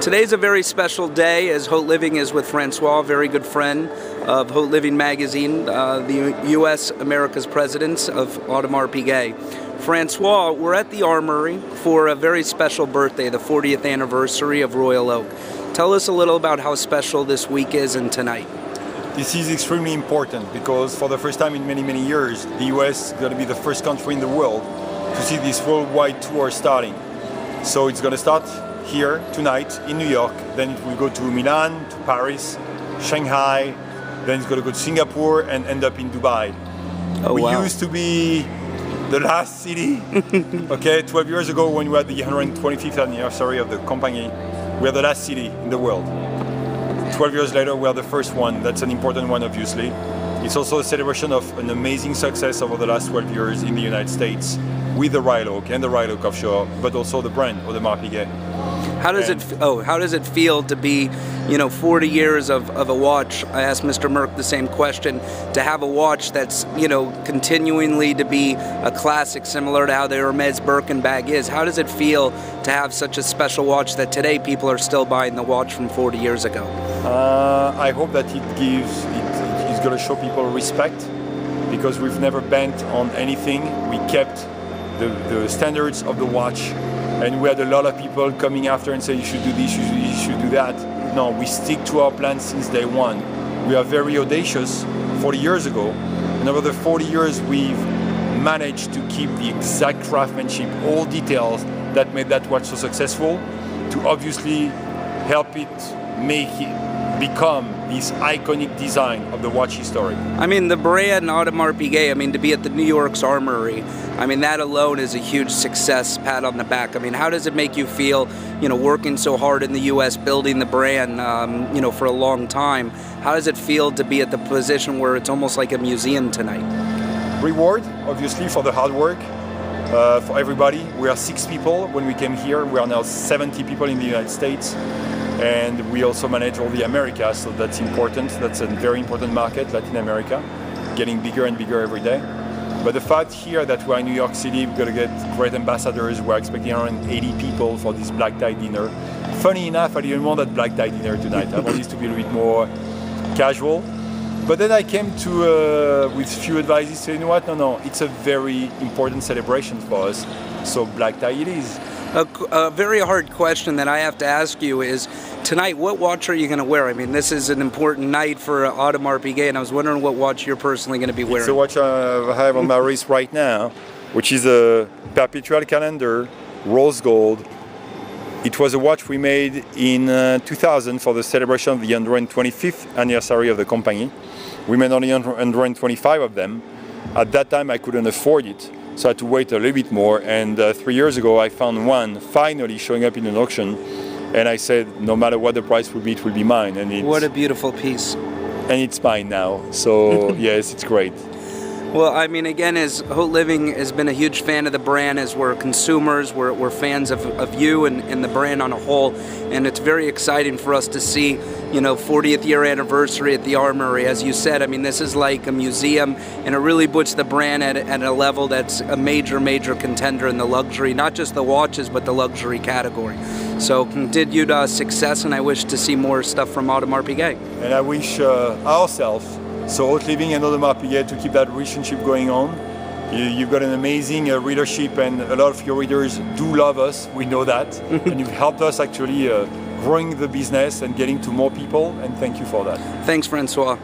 Today's a very special day as Haute Living is with Francois, a very good friend of Haute Living magazine, the U.S. America's president of Audemars Piguet. Francois, we're at the Armory for a very special birthday, the 40th anniversary of Royal Oak. Tell us a little about how special this week is and tonight. This is extremely important because for the first time in many, many years, the US is going to be the first country in the world to see this worldwide tour starting. So it's going to start here tonight in New York, then it will go to Milan, to Paris, Shanghai, then it's going to go to Singapore and end up in Dubai. Oh, we wow. used to be the last city. Okay, 12 years ago when we had the 125th anniversary of the company, we are the last city in the world. 12 years later, we are the first one. That's an important one, obviously. It's also a celebration of an amazing success over the last 12 years in the United States with the Royal Oak and the Royal Oak offshore, but also the brand, Audemars Piguet. How does it feel to be, 40 years of a watch? I asked Mr. Merck the same question. To have a watch that's, continually to be a classic, similar to how the Hermes Birkin bag is. How does it feel to have such a special watch that today people are still buying the watch from 40 years ago? I hope that it's going to show people respect, because we've never bent on anything. We kept the standards of the watch, and we had a lot of people coming after and say you should do this, you should do that. No, we stick to our plan since day one. We are very audacious 40 years ago, and over the 40 years we've managed to keep the exact craftsmanship, all details that made that watch so successful, to obviously help it make it become this iconic design of the watch history. The brand Audemars Piguet, to be at the New York's Armory, that alone is a huge success, pat on the back. How does it make you feel, working so hard in the U.S., building the brand, for a long time? How does it feel to be at the position where it's almost like a museum tonight? Reward, obviously, for the hard work, for everybody. We are 6 people when we came here. We are now 70 people in the United States. And we also manage all the Americas, so that's important. That's a very important market, Latin America, getting bigger and bigger every day. But the fact here that we're in New York City, we're going to get great ambassadors. We're expecting around 80 people for this black tie dinner. Funny enough, I didn't want that black tie dinner tonight. I want this to be a little bit more casual. But then I came to with few advices, saying, no, it's a very important celebration for us. So black tie it is. A very hard question that I have to ask you is, tonight, what watch are you going to wear? This is an important night for Audemars Piguet, and I was wondering what watch you're personally going to be wearing. It's a watch I have on my wrist right now, which is a perpetual calendar, rose gold. It was a watch we made in 2000 for the celebration of the 125th anniversary of the company. We made only 125 of them. At that time, I couldn't afford it. So I had to wait a little bit more, and 3 years ago I found one finally showing up in an auction, and I said no matter what the price will be, it will be mine. And what a beautiful piece. And it's mine now, so yes, it's great. Well, again, as Haute Living has been a huge fan of the brand, as we're consumers, we're fans of you and the brand on a whole, and it's very exciting for us to see, 40th year anniversary at the Armory. As you said, this is like a museum, and it really puts the brand at a level that's a major, major contender in the luxury, not just the watches, but the luxury category. So continued success, and I wish to see more stuff from Audemars Piguet. And I wish ourselves, so Haute Living and Audemars Piguet, to keep that relationship going on. You've got an amazing readership, and a lot of your readers do love us, we know that. And you've helped us actually growing the business and getting to more people, and thank you for that. Thanks, Francois.